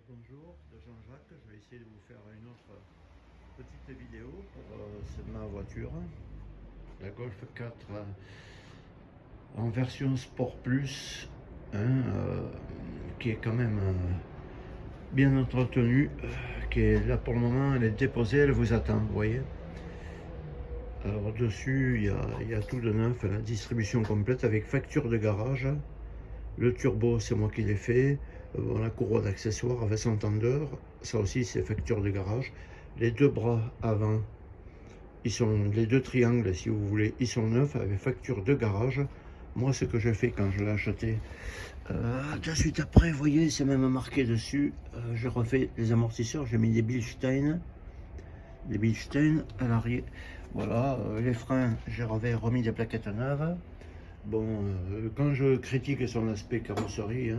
Bonjour, de Jean-Jacques. Je vais essayer de vous faire une autre petite vidéo pour ma voiture, la Golf 4 en version Sport Plus, qui est quand même bien entretenue, qui est là pour le moment. Elle est déposée, elle vous attend, vous voyez. Alors dessus il y a tout de neuf, la distribution complète avec facture de garage. Le turbo, c'est moi qui l'ai fait. La courroie d'accessoires avec son tendeur, ça aussi c'est facture de garage. Les deux bras avant, les deux triangles si vous voulez, ils sont neufs avec facture de garage. Moi, ce que j'ai fait quand je l'ai acheté, de suite après, vous voyez, c'est même marqué dessus. J'ai refait les amortisseurs, j'ai mis des Bilstein à l'arrière. Voilà, les freins, j'avais remis des plaquettes neuves. Bon, quand je critique son aspect carrosserie,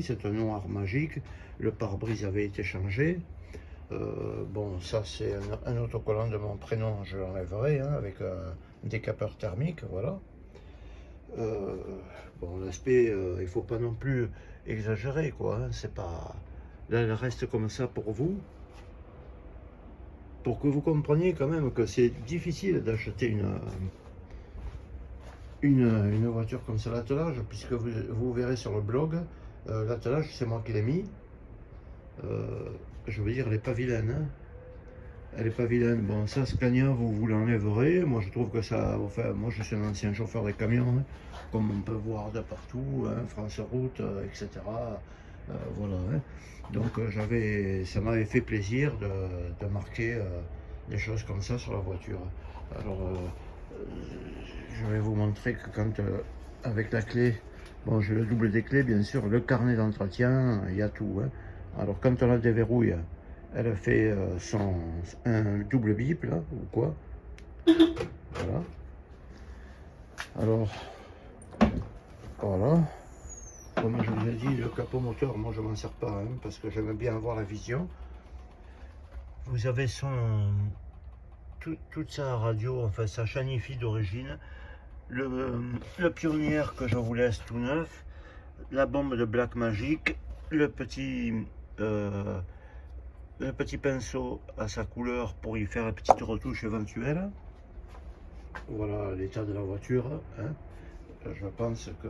c'est un noir magique. Le pare-brise avait été changé. Bon, ça c'est un autocollant de mon prénom, je l'enlèverai avec un décapeur thermique, voilà. Bon, l'aspect, il faut pas non plus exagérer, quoi. C'est pas. Là, elle reste comme ça pour vous. Pour que vous compreniez quand même que c'est difficile d'acheter une voiture comme ça, l'attelage, puisque vous verrez sur le blog, l'attelage c'est moi qui l'ai mis. Je veux dire, elle n'est pas vilaine, hein. Elle est pas vilaine. Bon, ça, Scania, vous l'enlèverez. Moi, je trouve que ça. Enfin, moi, je suis un ancien chauffeur de camions, hein, comme on peut voir de partout, hein, France Route, etc. Voilà. Hein. Donc, ça m'avait fait plaisir de marquer des choses comme ça sur la voiture. Alors, je vais vous montrer que quand, avec la clé, bon, j'ai le double des clés, bien sûr, le carnet d'entretien, il y a tout. Hein. Alors, quand on la déverrouille, elle fait un double bip là, ou quoi. Voilà. Alors, voilà. Comme je vous ai dit, le capot moteur, moi je m'en sers pas, hein, parce que j'aime bien avoir la vision. Vous avez toute sa radio, enfin sa chaîne IFI d'origine. Le pionnière que je vous laisse tout neuf. La bombe de Black Magic. Le petit pinceau à sa couleur pour y faire une petite retouche éventuelle. Voilà l'état de la voiture. Hein. Je pense que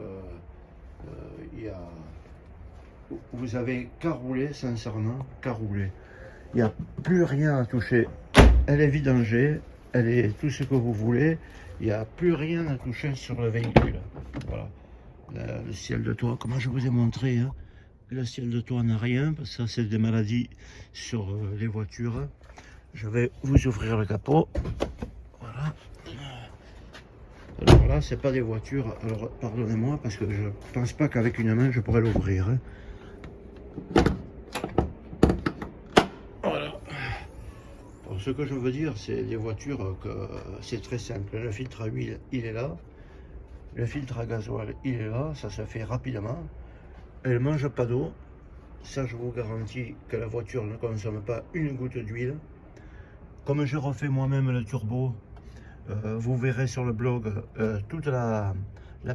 vous avez qu'à rouler, sincèrement, qu'à rouler. Il n'y a plus rien à toucher. Elle est vidangée, elle est tout ce que vous voulez. Il n'y a plus rien à toucher sur le véhicule. Voilà. Le ciel de toit, comment je vous ai montré, hein. Le ciel de toit n'a rien, parce que ça c'est des maladies sur les voitures. Je vais vous ouvrir le capot. Voilà. Alors là, c'est pas des voitures. Alors pardonnez-moi, parce que je pense pas qu'avec une main je pourrais l'ouvrir. Hein. Voilà. Alors, ce que je veux dire, c'est des voitures que c'est très simple. Le filtre à huile, il est là. Le filtre à gasoil, il est là. Ça se fait rapidement. Elle mange pas d'eau. Ça, je vous garantis que la voiture ne consomme pas une goutte d'huile. Comme je refais moi-même le turbo, vous verrez sur le blog, toute la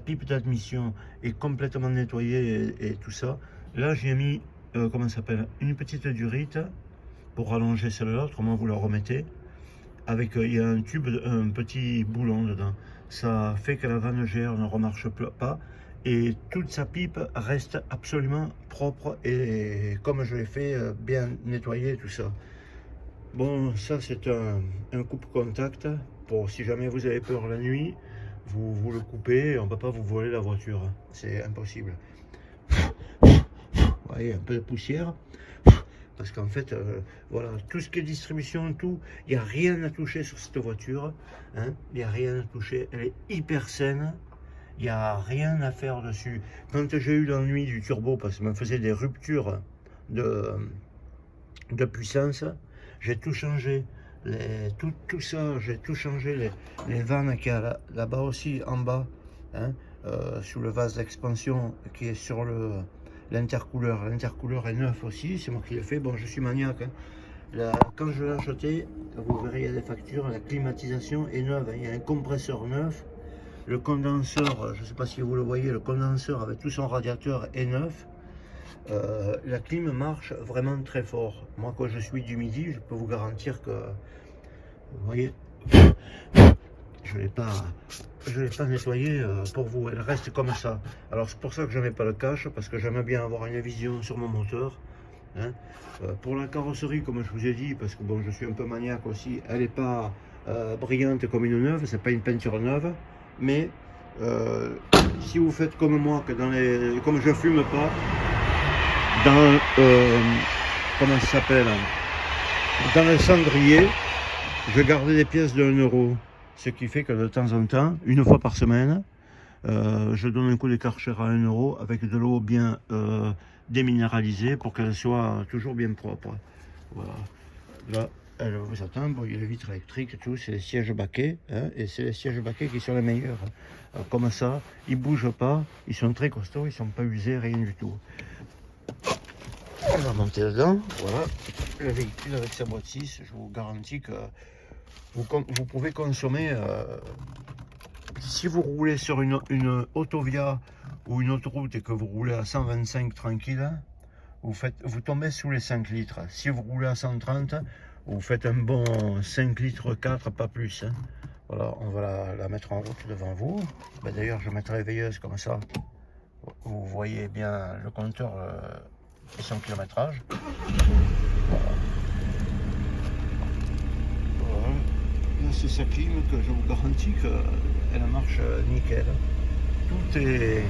pipe d'admission est complètement nettoyée et tout ça. Là, j'ai mis, comment ça s'appelle, une petite durite pour rallonger celle-là, autrement vous la remettez. Avec, il y a un tube, un petit boulon dedans. Ça fait que la vanne GR ne remarche pas. Et toute sa pipe reste absolument propre et comme je l'ai fait, bien nettoyé tout ça. Bon, ça c'est un coupe-contact pour si jamais vous avez peur la nuit, vous le coupez, on ne peut pas vous voler la voiture, c'est impossible. Vous voyez, un peu de poussière, parce qu'en fait, voilà, tout ce qui est distribution, tout, il n'y a rien à toucher sur cette voiture, hein, il n'y a rien à toucher, elle est hyper saine. Il n'y a rien à faire dessus. Quand j'ai eu l'ennui du turbo, parce que ça me faisait des ruptures de puissance, j'ai tout changé. Tout ça, j'ai tout changé. Les vannes qu'il y a là-bas aussi, en bas, hein, sous le vase d'expansion qui est sur l'intercouleur. L'intercouleur est neuf aussi, c'est moi qui l'ai fait. Bon, je suis maniaque. Hein. Quand je l'ai acheté, vous verrez, il y a des factures. La climatisation est neuve. Il y a un compresseur neuf. Le condenseur, je ne sais pas si vous le voyez, le condenseur avec tout son radiateur est neuf. la clim marche vraiment très fort. Moi, quand je suis du midi, je peux vous garantir que, vous voyez, je ne l'ai pas nettoyé pour vous, elle reste comme ça. Alors c'est pour ça que je ne mets pas le cache, parce que j'aime bien avoir une vision sur mon moteur. Hein. Pour la carrosserie, comme je vous ai dit, parce que bon, je suis un peu maniaque aussi, elle n'est pas brillante comme une neuve, c'est pas une peinture neuve, mais si vous faites comme moi, comme je fume pas, dans comment ça s'appelle, dans le cendrier, je gardais des pièces de 1 euro, ce qui fait que de temps en temps, une fois par semaine, je donne un coup de Karcher à 1 euro avec de l'eau bien déminéralisée pour qu'elle soit toujours bien propre. Voilà. Là, elle vous attend. Bon, il y a les vitres électriques, tout, c'est les sièges baquets, hein, et c'est les sièges baquets qui sont les meilleurs. Alors, comme ça, ils ne bougent pas, ils sont très costauds, ils ne sont pas usés, rien du tout. On va monter dedans, voilà. Le véhicule avec sa boîte 6, je vous garantis que vous pouvez consommer. Si vous roulez sur une autovia ou une autoroute et que vous roulez à 125 tranquille, vous tombez sous les 5 litres. Si vous roulez à 130, vous faites un bon 5 litres 4, pas plus. Hein. Voilà, on va la mettre en route devant vous. Ben, d'ailleurs, je mettrai la veilleuse comme ça. Vous voyez bien le compteur et son kilométrage. Voilà. Voilà. Là, c'est sa clim que je vous garantis qu'elle marche nickel. Tout est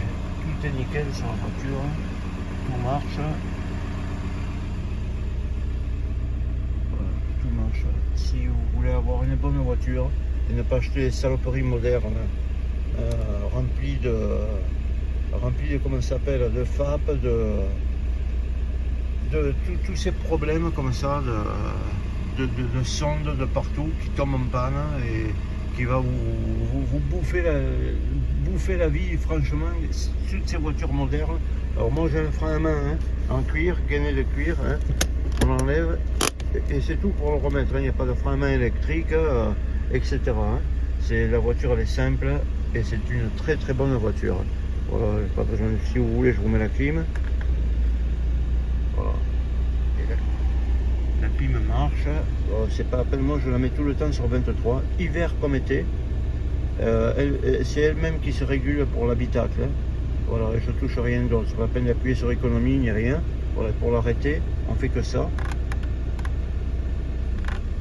nickel sur la voiture. Tout marche. Voilà, tout marche. Si vous voulez avoir une bonne voiture et ne pas acheter des saloperies modernes remplies de comment ça s'appelle, de FAP, de tous ces problèmes comme ça, de sondes de partout qui tombent en panne et qui va vous bouffer la vie, franchement, toutes ces voitures modernes. Alors moi j'ai un frein à main hein, en cuir, gainé de cuir, hein, on enlève et c'est tout pour le remettre, hein. Il n'y a pas de frein à main électrique, etc. Hein. La voiture elle est simple et c'est une très très bonne voiture. Voilà, pas besoin de, si vous voulez je vous mets la clim. Voilà. La clim marche, c'est pas à peine, moi je la mets tout le temps sur 23, hiver comme été. C'est elle-même qui se régule pour l'habitacle. Hein. Voilà, je touche rien d'autre, c'est pas la peine d'appuyer sur économie ni rien. Voilà, pour l'arrêter, on fait que ça.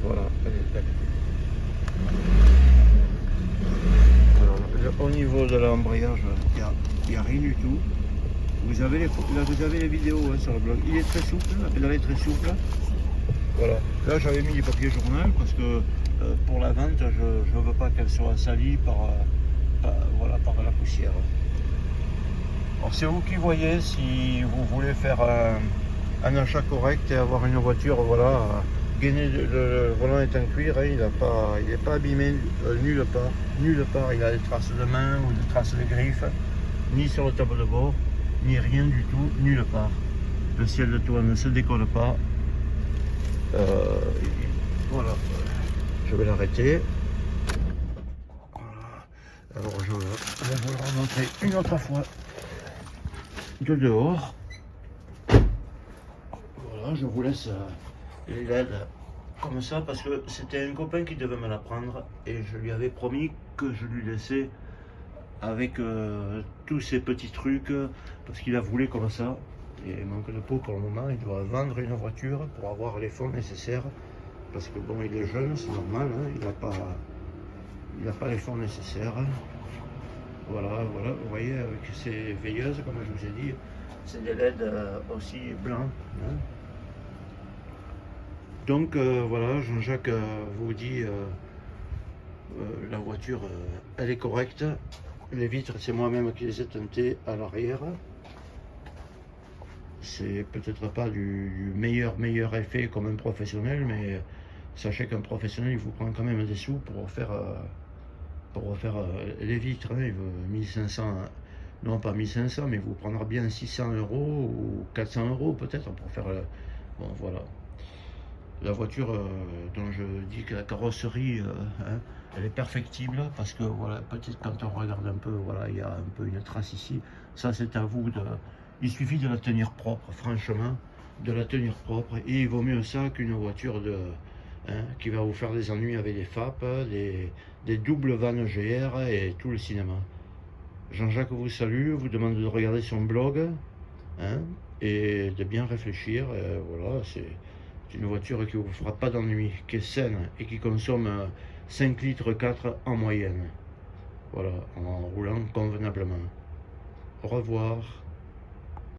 Voilà, alors, au niveau de l'embrayage, il n'y a rien du tout. Vous avez les vidéos hein, sur le blog. Il est très souple, la pédale est très souple. Voilà. Là j'avais mis les papiers journal parce que pour la vente, je ne veux pas qu'elle soit salie par la poussière. Alors c'est vous qui voyez si vous voulez faire un achat correct et avoir une voiture, voilà, gainé, le volant est en cuir, hein, il n'est pas abîmé nulle part, il a des traces de main ou des traces de griffes, ni sur le tableau de bord, ni rien du tout, nulle part. Le ciel de toit ne se décolle pas. Voilà, je vais l'arrêter. Voilà. Alors je vais vous le remontrer une autre fois de dehors. Voilà, je vous laisse les LED comme ça parce que c'était un copain qui devait me la prendre et je lui avais promis que je lui laissais avec tous ces petits trucs parce qu'il a voulu comme ça. Il manque de peau pour le moment, il doit vendre une voiture pour avoir les fonds nécessaires parce que bon, il est jeune, c'est normal, hein, il n'a pas les fonds nécessaires. Voilà, vous voyez, avec ces veilleuses, comme je vous ai dit, c'est des LED aussi blancs. Hein. Donc voilà, Jean-Jacques vous dit, la voiture, elle est correcte. Les vitres, c'est moi-même qui les ai teintées à l'arrière. C'est peut-être pas du meilleur effet comme un professionnel, mais sachez qu'un professionnel il vous prend quand même des sous pour refaire les vitres. Hein. Il veut 1500, non pas 1500, mais il vous prendra bien 600 € ou 400 € peut-être pour faire. Bon voilà. La voiture dont je dis que la carrosserie, hein, elle est perfectible parce que voilà, peut-être quand on regarde un peu, voilà, il y a un peu une trace ici. Ça c'est à vous Il suffit de la tenir propre, franchement, de la tenir propre. Et il vaut mieux ça qu'une voiture qui va vous faire des ennuis avec des FAP, des doubles vannes GR et tout le cinéma. Jean-Jacques vous salue, vous demande de regarder son blog et de bien réfléchir. Voilà, c'est une voiture qui ne vous fera pas d'ennui, qui est saine et qui consomme 5 litres 4 en moyenne. Voilà, en roulant convenablement. Au revoir.